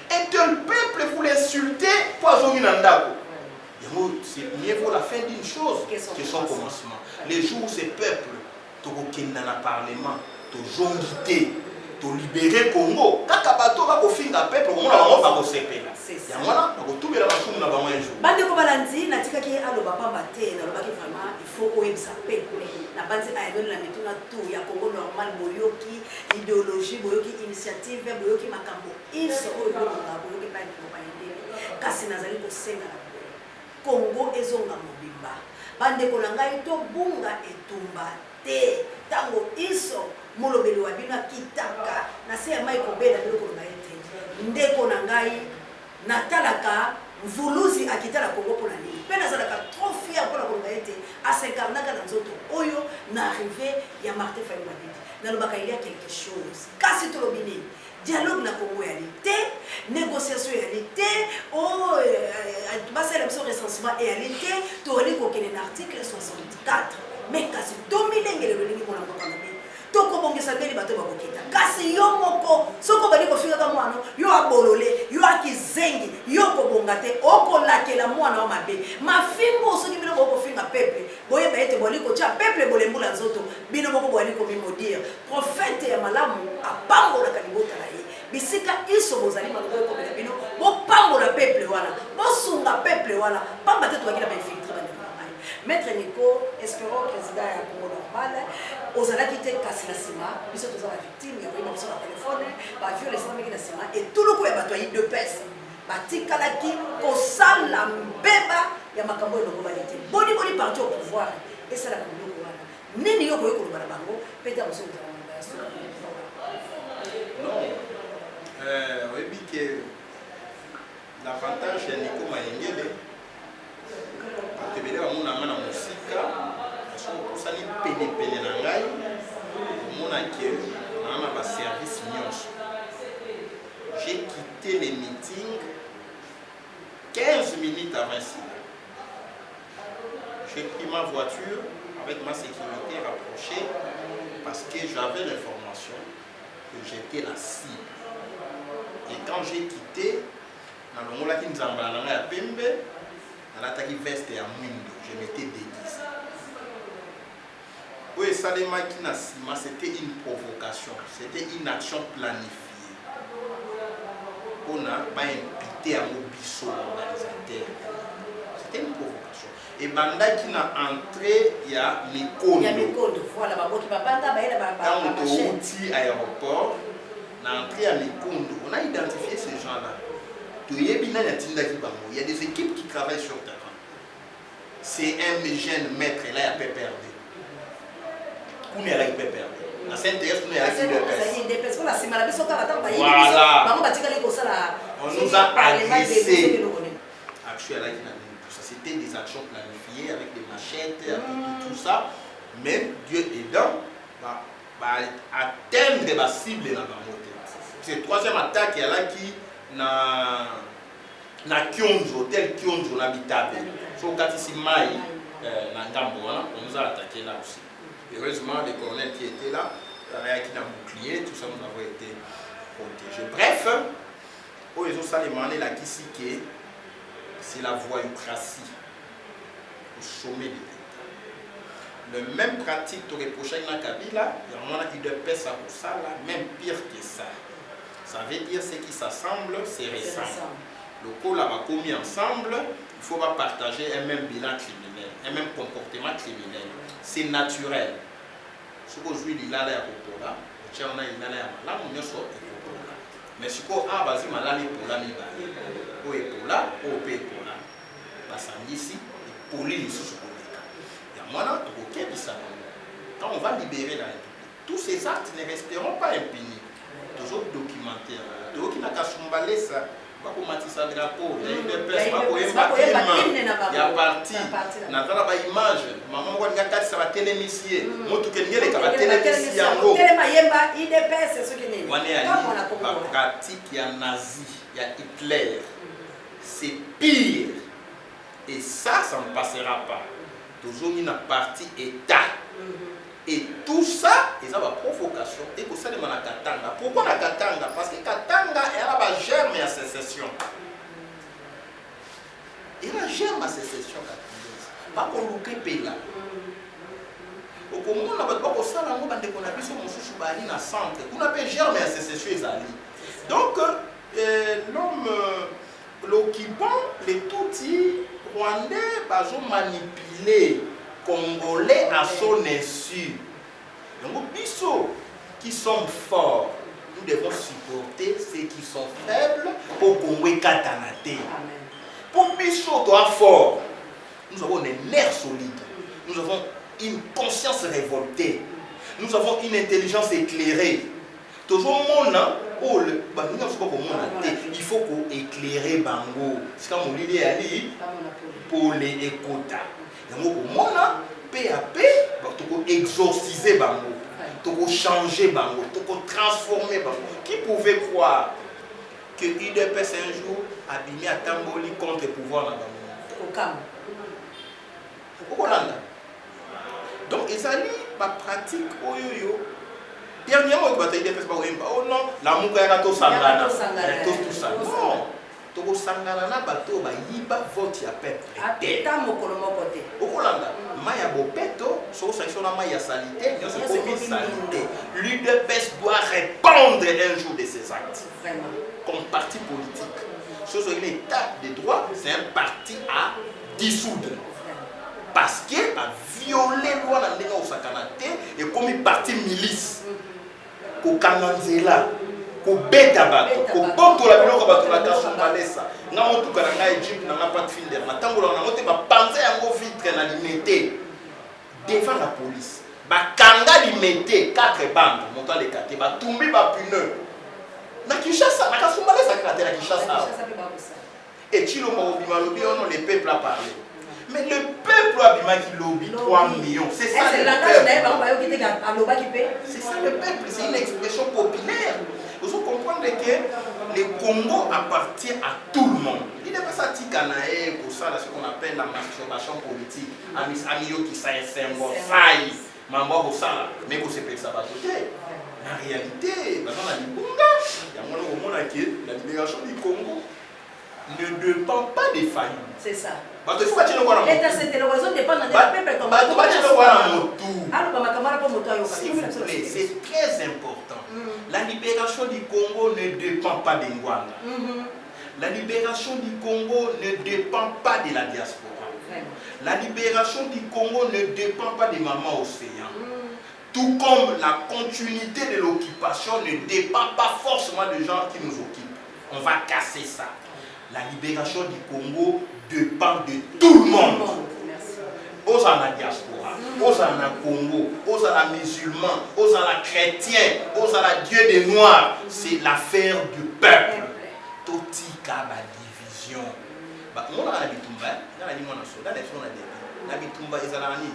Et que le peuple vous l'insulter, poison inandako. C'est mieux vaut la fin d'une chose que son commencement. Les jours où ces peuples, tu dans le parlement, tu jongité, tu libérer Congo. Quand tu as fait un peuple, on va se séparer. Il y a tout le monde dans un jour. Bande ko balandi na tika ki alo papa mate na lobaki vraiment il faut ko yebisa peuple na bande ayelo na mituna tout ya Congo normal boyoki idéologie boyoki initiative boyoki makambo iso oyo boyoki ba ko ba yende kasi nazali ko senga na Congo ezonga mobimba bande ko ngai to bunga etumba te tango iso molobeli wa bino kitaka na se mai ko bela biloko na yete ndeko na ngai natalaka mvuluzi akitala Congo pour la nuit. Pena zalaka trop fier pour la Congo été à 50 na nzoto oyo na arrivé ya Martin Fayulu Madidi. Na lobaka il y a quelque chose. Kasi to lobini dialogue na Congo réalité, négociation réalité, oh basa la recensement réalité, to ri ko kene article 64. Mais kasi dominer le lingi pour la Congo. Toko bongisa ngeli bato bakokita kasi yo moko soko bali kofika ka mwana yo abolole yo akizengi yo kobongate okolakela mwana wa mabe mafingo soki bino boko finga peuple boye ba ete boli ko cha peuple bolembula nzoto bino boko boli ko mimodir prophète ya malamu apambola kalibota na ye bisika iso bozali maloko ko bela bino bo pambola peuple wala bosunga peuple wala pamba te to bakila ba infiltrer ba Maître Nico, espérons président ya Congo normal, aux alakite kasi na sima, biso toza ba victime ya koyeba biso na téléphone, ba viole sama meki na sima et tout le coup ya bato yi de pèse. Batikalaki kosala mbeba ya makambo elongo balite. Boni parti au pouvoir et ça la komoko wana. Nini yo koyeko lobala bango, peta boso za manda so. Non. Oui que l'avantage ya Nico Mayengele atebele bamona ngana musika sokosani pene na ngai mona ke na ba service nyonso. J'ai quitté les meetings 15 minutes avant cela. J'ai pris ma voiture avec ma sécurité rapprochée parce que j'avais l'information que j'étais la cible. Et quand j'ai quitté, dans le moment qui nous embalait à Pembe, dans l'attaque veste et à Mwindo, je m'étais déguisé. Oui, Salema Kinasima, c'était une provocation, c'était une action planifiée. On a pas imputé à Mobiso organisateur. C'était une provocation. Et Banda qui n'a entré, il y a Mikondo. Il y a Mikondo, voilà, qui va pas dans l'autoroute aéroport, on a entré à Mikondo. On a identifié ces gens-là. Il y a des équipes qui travaillent sur terrain. C'est un jeune maître, là, il y a PPRD. Où il y a PPRD? La CNTS, il y a Voilà. On nous a agressés. C'était des actions planifiées avec des machettes, avec tout ça. Mais Dieu aidant, va atteindre la cible dans la montée. C'est la troisième attaque, il y a là qui na Kionzo, tel Kionzo n'habitable. Sur Katisimai, on nous a attaqué là aussi. Heureusement, les colonels qui étaient là, qui n'a bouclier, tout ça, nous avons été protégés. Bref, ils ont salimandé la Kisike, c'est la voyoucratie au sommet de l'État. Le même pratique de reprocher à Kabila, il y en a qui de paix ça pour ça, là, même pire que ça. Ça veut dire ce qui s'assemble, c'est récent. Le col a commis ensemble, il faut pas partager un même bilan criminel, un même comportement criminel. C'est naturel. Ce que je dis, il y a là, il y a là, mais ce que je dis, malami pour la miba. Ou est pour là, ou est pour là. Parce que ici, pour les sous il y a moins de ça. Quand on va libérer la République, tous ces actes ne resteront pas impunis. Toujours documentaires. Donc, il n'a qu'à s'emballer ça. Va pour Matissa de drapeau ya UDPS bakoyemba hymne ya parti nazala baimage mama moko alingi akatisa batelemisi ye motuka elingi eleka batelemisi yango wana yali bapratique ya nazi ya Hitler. C'est pire. Et ça ne passera pas. Toujours une partie État. Et tout ça, c'est une provocation. Et pour ça, on a Katanga. Pourquoi on a Katanga? Parce que Katanga, elle a la germe à sécession. Elle a la germe à sécession. Pas qu'on loupe là. Au moment où on a pas ça, on a des sur na centre. On appelle germe à sécession. Donc, l'homme, l'occupant, les Tutsis rwandais, ont manipulé Congolais à son insu. Donc, Bissot, qui sont forts, nous devons supporter ceux qui sont faibles pour Congolais Katanate. Pour Bissot, toi fort, nous avons des nerfs solides, nous avons une conscience révoltée, nous avons une intelligence éclairée. Toujours mon nom, il faut qu'on éclaire Bango. C'est comme on dit pour les écouter. Donc, mon nom, peu à peu, il faut exorciser Bango, il faut changer Bango, il faut transformer Bango. Qui pouvait croire que UDPS un jour abîmé à Tamboli contre le pouvoir dans Bango? Au Hollande. Donc, ils allaient la pratique au yo-yo. Dernièrement, il y a des personnes qui disent oh non, la mouka tout sangana. Tout ça. Non. Tout sangana na bateau ba yiba vote ya peuple. Ateta mokolo moko te. Okolanda, maya bopeto, so sanction na maya salité, bien c'est comme salité. L'UDPS doit répondre un jour de ses actes. Vraiment. Comme parti politique. Ce soit l'état de droit, c'est un parti à dissoudre. Parce que a violé la loi dans le Sakanate et comme une partie milice. Ko kananzela, ko beta bato, ko bonto la biloko bato la kaso malesa. Na motu kananga Egypte na pas de finder. Na tangola na mote ba panza yango vitre na limité devant la police. Ba kanga limité 4 bandes, montant les 4, ba tumbi ba pneu. Na Kinshasa, na kaso malesa ka na Kinshasa. Et Chilo Mobima lobby on les peuples à parler. Mais le peuple a qui lobby 3 millions. C'est ça le peuple. C'est ça le peuple. C'est une expression populaire. Vous comprenez que le Congo appartient à tout le monde. Il n'est pas ça Tikanae pour ça, ce qu'on appelle la masturbation politique. Amio qui s'est failli. Maman ça, mais vous savez ça va tout. En réalité, dans la Libunga, il y a la libération du Congo ne dépend pas des familles. C'est ça. C'est très important. La libération du Congo ne dépend pas des Ngwanda. La libération du Congo ne dépend pas de la diaspora. La libération du Congo ne dépend pas des mamans océans. Tout comme la continuité de l'occupation ne dépend pas forcément des gens qui nous occupent. On va casser ça. La libération du Congo dépend de tout le monde. Aux en la diaspora, aux en la Congo, aux en la musulman, aux en la chrétien, aux en la Dieu des Noirs. C'est l'affaire du peuple. Totika la division. On a la bitumba, on a dit mon asso, on a dit la bitumba ezalani.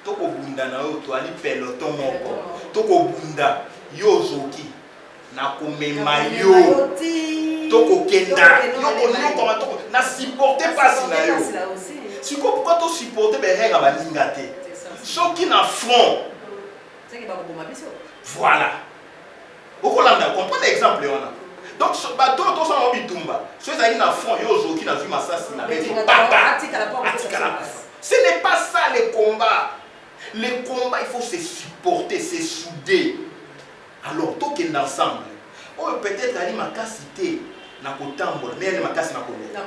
Toko bunda na yo to ali peloton moko. Toko bunda yo zoki na komema yo. Toko kenda, toko na supporter pas na yo. Si pourquoi tu supporter ben règle ba lingate. Ceux qui na front. C'est qui va bomba biso. Voilà. Okolanda, comprendre l'exemple on. Donc bateau to sa bitumba. Ceux qui na front yo zoki na zuma sasi na beto papa. Ce n'est pas ça le combat. Le combat, il faut se supporter, se souder. Alors, tout est ensemble. Oh, peut-être qu'il y a ma cité. Na kotambola mais na makasi na koloba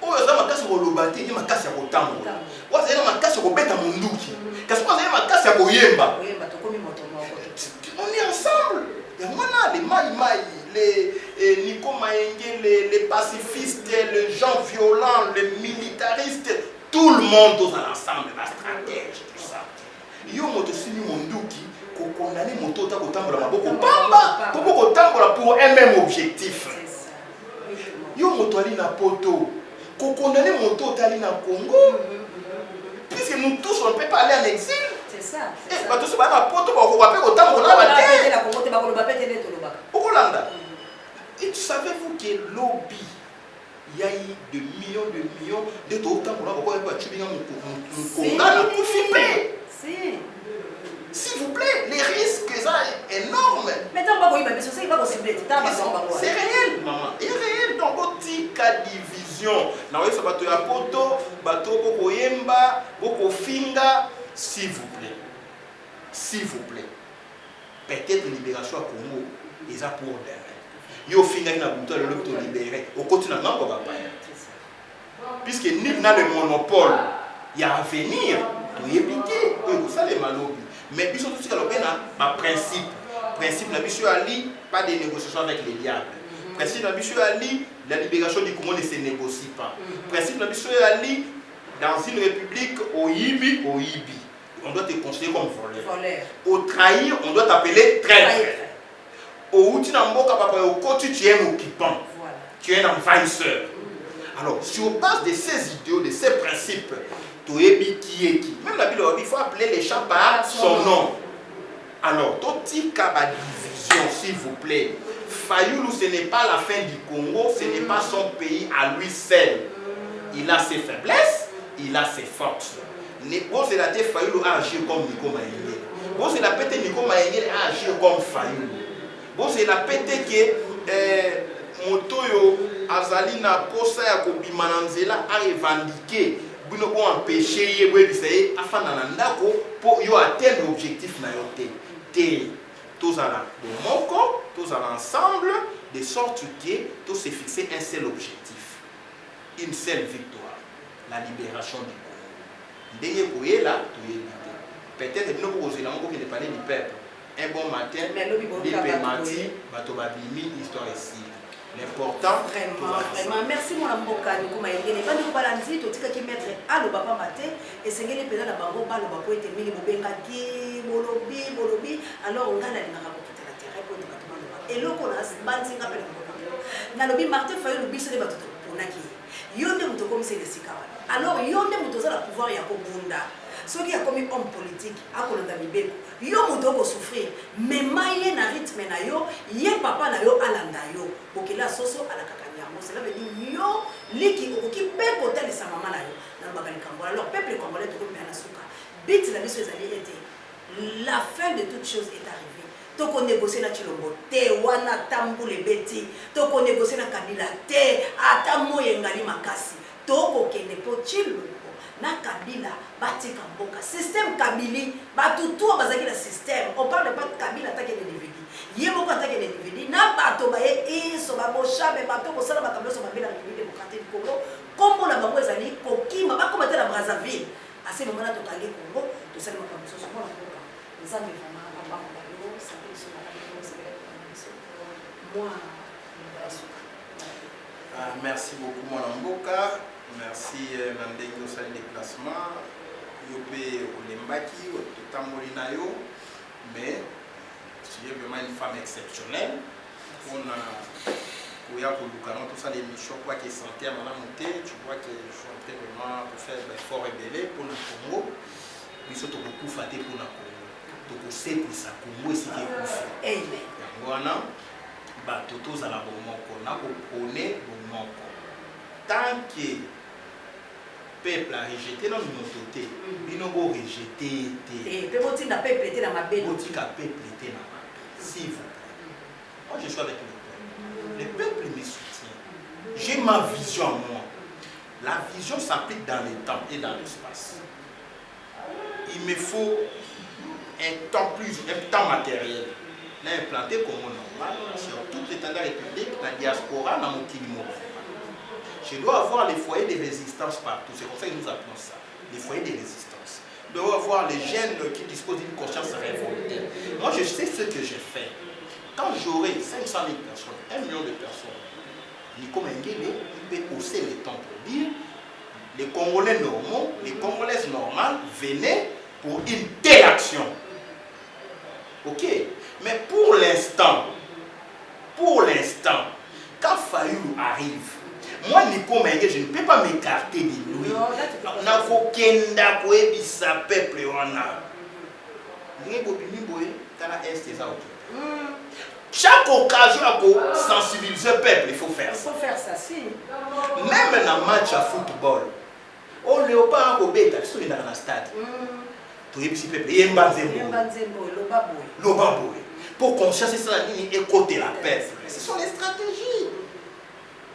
oyo za makasi koloba te ni makasi ya kotambola waza na makasi kobeta munduki kasi waza na makasi ya koyemba tokomi moto moko on est ensemble ya mwana les mai les Nico Maenge les pacifistes les gens violents les militaristes tout le monde tous ensemble la stratège tout ça yo moto simi munduki ko condamner moto ta kotambola maboko pamba to ko kotambola pour un même objectif. yo moto ali na poto, qu'on condamne moto tali na Congo, puisque nous tous on ne peut pas aller en exil. C'est ça. Et bah tout ça na poto ba ko bape autant on a batté. La Congo te ba ko bape te le toloba. Au Hollande. Et savez-vous que lobby il y a eu de millions de autant on a ko tu bien mon pour flipper. Si. S'il vous plaît, les risques ça énormes. Mais tant pas que c'est pas possible. C'est réel, maman. C'est réel. Donc, on dit qu'à division. Dans le bateau ya poto, bateau boko yemba, boko finga, s'il vous plaît. S'il vous plaît. Peut-être libération à Congo, ils ont pour demain. Yo finga na buto le to libérer. Au continent non pas puisque nul n'a le monopole. Il y a à venir. Pour éviter. Ça les malobi. Mais puis surtout, c'est un principe. Principe, la mission Ali, pas de négociations avec les diables. Principe, la mission Ali, la libération du Congo ne se négocie pas. Principe, la mission Ali, dans une république, au Ibi, on doit te considérer comme voleur. Au trahir, on doit t'appeler traître. Au Outinamboka, papa, au côté, tu es un occupant. Tu es un envahisseur. Alors, sur base de ces idéaux, de ces principes, même la Bible, il faut appeler les chats par son nom. Alors, Totika ma division, s'il vous plaît. Fayoulou, ce n'est pas la fin du Congo, ce n'est pas son pays à lui seul. Il a ses faiblesses, il a ses forces. Bon, c'est la tête Fayoulou a agi comme Nico Maïngé. Bon, c'est la pété Nico Maïngé a agi comme Fayoulou. Bon, c'est la pété que Motoyo Azalina Kosa ya Kobimananzela a revendiqué. Vous ne pouvez empêcher pour atteindre l'objectif na yote. Tous ensemble, de sorte que tous se fixer un seul objectif, une seule victoire, la libération du Congo. Peut-être que nous avons parler du peuple. Un bon matin, l'hypermatie, histoire ici. L'important, vraiment, merci mon amour. Nous maître Aloba Mate et c'est que les pédales à Bango, Baloba poète mini Bengaki, Bolobi, alors on gagne la terre pour le bâtiment. Et l'eau qu'on a, Bansinga Nalobi Martin Fayou, le bis de bateau, on a qui Yonde Moutokom, c'est le Sikawa. Alors Yonde Moutoza la pouvoir Yakobunda. Ceux qui ont commis homme politique, à Kolondamibeko, yo moto souffrir, mais maïe na rythme na yo, ye papa na yo alanda yo, pour que la soso à la kakanyamo, cela veut dire yo, liki qui peut côté de sa maman na yo, dans le bagali Kambola. Alors peuple congolais tout comme bien souka, bit la mission des été, la fin de toutes choses est arrivée. Toko négocier na Chilombo, te wana tambu le beti, toko négocier na Kabila, te atamo yengali makasi, toko kene po Chilombo. Na Kabila batika mboka système Kabili batu tout bazaki na système on parle pas de Kabila attaquer les individus yemo ko attaquer les individus na bato baye so babosha be bato ko sala bakablo so babela République démocratique du Congo kombo na bango ezali kokima bakomata na Brazzaville assez moment là to kangi Congo to sala makambo so mona mboka nzambe vraiment ambango balo santé so na moi merci beaucoup mon mboka. Merci Nandeng au salle de déplacement. Yopé Olembaki, Totamolinayo. Mais tu es vraiment une femme exceptionnelle. On a tout ça, l'émission, quoi qui est santé à Madame Mouté. Tu vois que je suis en train vraiment de faire fort et belé pour le Congo. Mais surtout beaucoup faté pour le Congo. Donc c'est pour ça Congo et c'est qui est fait. Voilà. Bah tout ça là bon moko. Na ko connaît bon moko. Tant que peuple a rejeté dans notre côté, il n'a pas rejeté. Peuple était dans ma belle. S'il vous plaît. Moi je suis avec le peuple. Le peuple me soutient. J'ai ma vision en moi. La vision s'applique dans le temps et dans l'espace. Il me faut un temps matériel. Là, implanté comme normal sur toute l'état de la République, la diaspora, dans mon kilimo. Je dois avoir les foyers de résistance partout. C'est comme ça que nous appelons ça. Les foyers de résistance. Je dois avoir les jeunes qui disposent d'une conscience révoltée. Moi, je sais ce que j'ai fait. Quand j'aurai 500 000 personnes, 1 million de personnes, Nico Mengele, il peut hausser les temps pour dire les Congolais normaux, les Congolaises normales, venaient pour une telle action. Ok? Mais pour l'instant, quand Fayou arrive, Nico Maïge, je ne peux pas m'écarter de lui. Non, là, tu peux pas. Nakokenda koyebisa peuple wana. Ndenge bobimi boye, tala est eza ok. Chaque occasion à sensibiliser le peuple, il faut faire Il ça. faut faire ça, si. Même dans match à football, au léopard au bêta, qui sont dans le stade. Tu es ici peuple, il y a un Lobaboy. Pour qu'on cherche ça et écouter la paix. Ce sont les stratégies.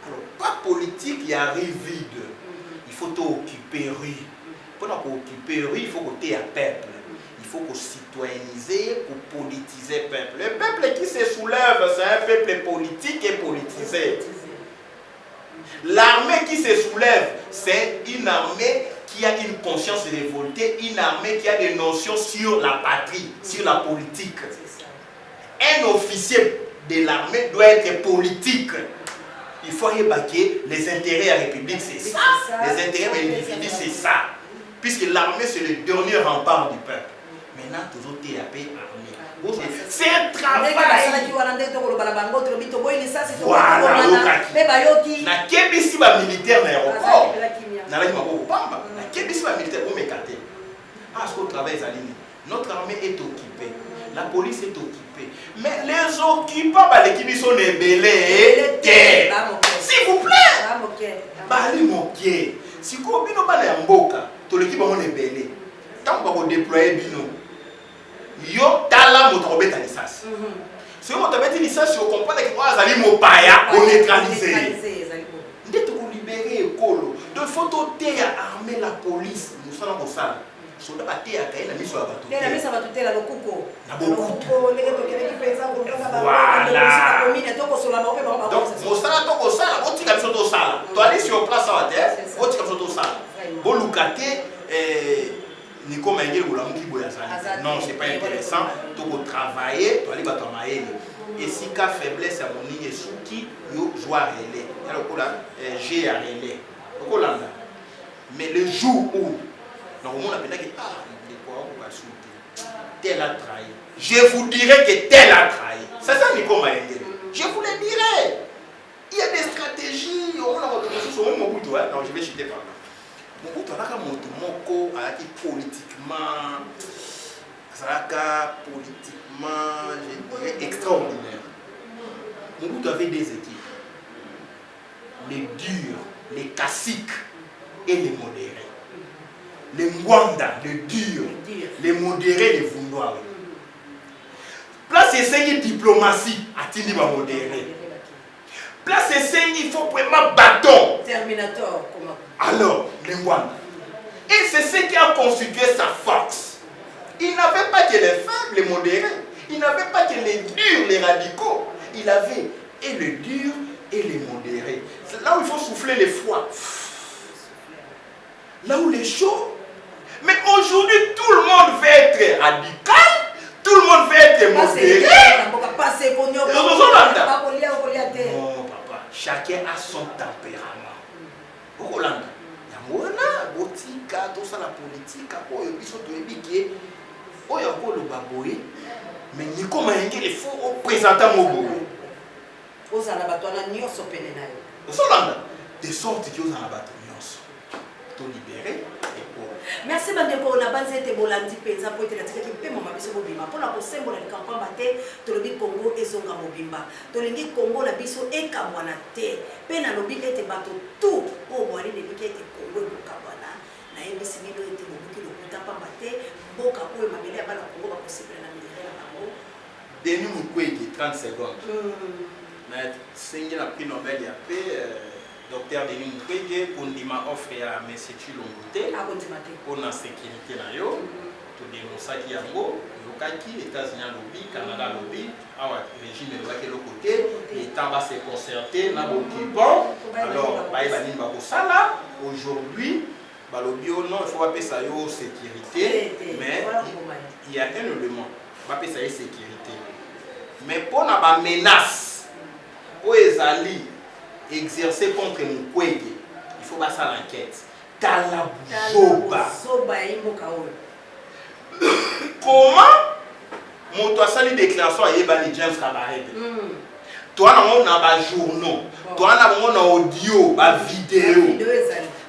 Alors, pas politique, il arrive vide. Il faut t'occuper rue. Pour occuper rue, il faut que tu aies un peuple. Il faut qu'on citoyenniser, qu'on politiser le peuple. Le peuple qui se soulève, c'est un peuple politique et politisé. L'armée qui se soulève, c'est une armée qui a une conscience révoltée, une armée qui a des notions sur la patrie, sur la politique. Un officier de l'armée doit être politique. Il faut évacuer les intérêts de la République, c'est ça. Les intérêts de l'individu, c'est ça. Puisque l'armée, c'est le dernier rempart du peuple. Maintenant, toujours TAP armée. C'est un travail. Voilà, na kebisi ba militaire na aéroport. Na la mako pamba. Na kebisi ba militaire pour m'écarter. Ah, ce qu'on travaille ça ligne. Notre armée est occupée. La police est occupée. Mais les occupants, l'équipe sont ébélés. S'il vous plaît. Bali moké. Si vous bino ba na mboka, to l'équipe on ébélé. Tant qu'on va déployer bino. Yo tala moto robeta licence. Si on a une licence, on comprend que Azali Mopaya, on neutralisé. Dès que vous libérez l'école, de photos armer la police, nous sommes comme ça. Soldat batté à Kaina, mis sur la bateau. La mise à bateau, la beaucoup. Voilà. Donc, mon salaire, ton salaire, on tire comme ça, ton salaire. Tu allais sur place à la terre, on tire comme ça, ton salaire. Bon, Lucate, Nico Maïgel ou l'amour qui boit à non, c'est pas intéressant. Tu peux travailler, tu allais battre ma haine. Et si tu as faiblesse à mon ligne, c'est qui yo joue à relais. Alors, j'ai à relais. Mais le jour où, normalement, on a dit que tel a trahi. Je vous dirai que tel a trahi. C'est ça, Nico Maïgel. Je vous le dirai. Il y a des stratégies. On a retrouvé sur mon bout. Non, je vais chuter par là. Mobutu alaka moto moko alaki politiquement je dirais extraordinaire. Mobutu avait des équipes, les durs, les caciques et les modérés. Les Ngwanda, les durs, les modérés, les Vundois. Place essayer diplomatie à Tindiba modéré. Place essayer, il faut vraiment bâton. Terminator, comment? Alors, les Ngwanda. Et c'est ce qui a constitué sa force. Il n'avait pas que les faibles, les modérés. Il n'avait pas que les durs, les radicaux. Il avait et les durs et les modérés. C'est là où il faut souffler les froids. Là où les chauds. Mais aujourd'hui, tout le monde veut être radical. Tout le monde veut être modéré. Non, papa. Chacun a son tempérament. Au Hollande. Yamona, botika, tout ça la politique, oyo biso to ebiki, oyo ko lo baboye, mais ni comment il faut présenter mon boye. Ozala batwana nyonso pene na yo. Hollande, de sorte que ozala bato nyonso. To libérer et pour. Merci bandeko na banzete bolandi penza po etela tikaki pe mama biso mobimba pona ko sembola likampamba te tolobi Congo ezonga mobimba tolingi Congo na biso ekabwana te pe na lobi ete bato tout o bwali de biki ete Congo ekabwana na yebisi bino ete bobuki lokuta pamba te mboka oyo mabele ya bana Congo bakosepela na milere na bango. Denis Mukwege 30 secondes. Na sengi na prix Nobel ya paix. Docteur Denis Mukwege pour ndima offre à M. Chilombote pour la sécurité na yo to dénoncer yango lokaki États-Unis lobby Canada lobby awa régime le côté l'État va se concerter na occupant alors ba bani ba kosala aujourd'hui ba lobby non il faut appeler ça yo sécurité mais il y a un élément ba appeler ça sécurité mais pour na ba menace o ezali exercer contre Mukwege, il faut passer à l'enquête. Talabuzoba. Comment mon sali déclaration à Ebani James Kabarebe? Toi, on a des journaux. Toi, on a audio, des vidéos.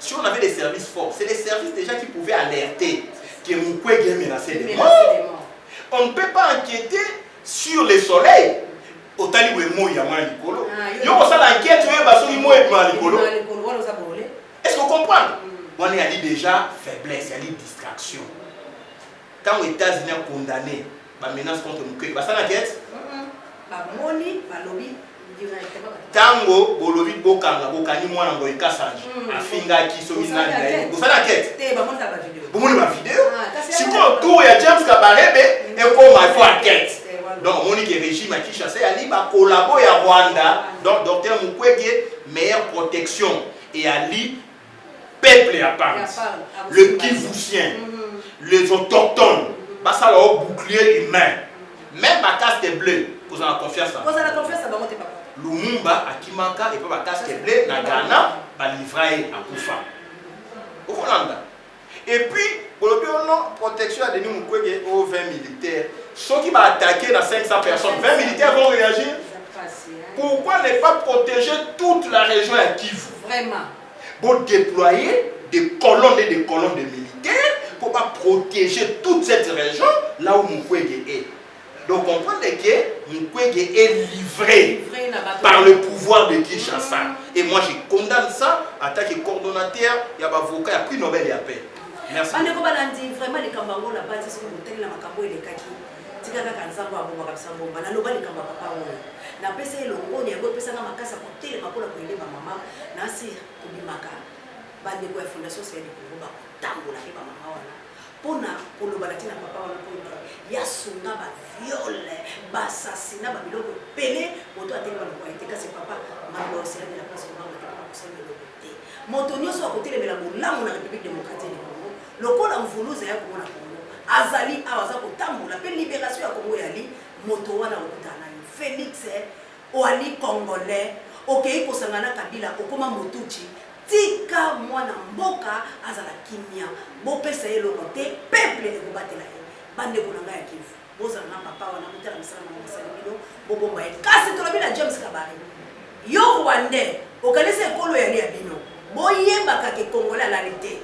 Si on avait des services forts, c'est des services déjà qui pouvaient alerter que Mukwege est menacé de mort. On ne peut pas enquêter sur le soleil. Au talibé moya malikolo. Yo ça l'enquête yo baso moya malikolo. Est-ce que vous comprenez? On a dit déjà faiblesse, il y a dit distraction. Quand les États-Unis ont condamné la menace contre Mukwege, ça l'enquête? Tango bolobi bokanga bokani mwana ngoy kasanji afinga kiso minani dai vous faites l'enquête vous montrez ma vidéo si quand tour ya James Kabarebe et comme il faut enquête donc on dit que régime qui chasse ali ba collabo ya Rwanda donc docteur Mukwege meilleure protection et ali peuple ya part le Kivusien les autochtones ba ça leur bouclier humain même ma casque bleue vous en confiance à Lumumba akimaka et pas ma casque bleue na Ghana ba livrer à Kufa au Rwanda et puis pour le protection à Denis Mukwege aux 20 militaires ceux qui vont attaquer dans 500 personnes 20 militaires vont réagir. Pourquoi ne pas protéger toute la région à Kivu? Vraiment. Pour déployer des colonnes et des colonnes de militaires pour pas protéger toute cette région là où Mukwege est. Donc comprenez que Mukwege est livré par le pouvoir de Kinshasa. Et moi je condamne ça en tant que coordonnateur, il y a un avocat, il y a prix Nobel et la paix. Merci. Vraiment les Kambango la base c'est le la makambo et les kaki. Tika kaka nzambo abomba kabisa bomba na loba likamba papa oyo. Na pesa elongo ni yango pesa na makasa kotele makola koyeba mama na si kubimaka. Bande ko ya fondation c'est de Congo ba tambola ke ba mama wana. Pona koloba latina papa wana ko ya sunga ba viole ba assassinat ba biloko pelé moto ateli ba ko été kasi papa mama aussi la place ko mama ko kusema le côté. Moto nyoso akotele mela molamu na République démocratique du Congo. Lokola mvuluza ya komona Congo. Azali awaza kotambola pe libération ya Congo yali moto wana okutana Félix oali congolais okei kosangana Kabila okoma Motuchi tika mwana mboka azala kimia bopesa ye lokote peuple ekobatela ye bande konanga ya Kivu bozala na papa wana mutala misala na masalibino bobomba ye kasi tolobi na James Kabare yo Rwandais okalise ekolo yali ya bino boyebaka ke congolais alalite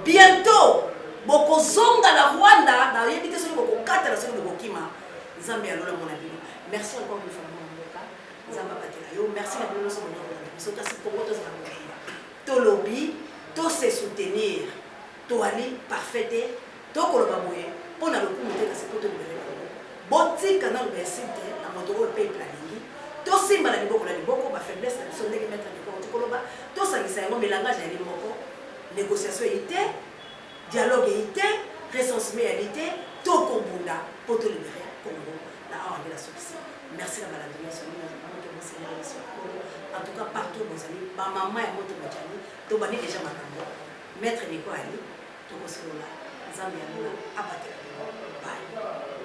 bientôt boko zonga la Rwanda na yebite soni boko kata la soni boko kima Nzambe alola mona bino merci encore une fois mboka Nzamba batela yo merci na bino so mona biso kasi Congo to za tolobi to se soutenir to aller parfaite to koloba moye pona le coup monter kasi poto libérer botika na université na moto o peuple alingi to simba na liboko ba faiblesse na biso ndenge mettre de côté koloba to sangisa yango melangage ya limoko négociation était dialogue était recensement était tout kombunda pour te libérer Congo là on est la solution merci la maladie en tout cas partout vous allez ba maman et moto bachani to bani déjà makambo maître Nico Ali to ko solo la Zambia na abatela bye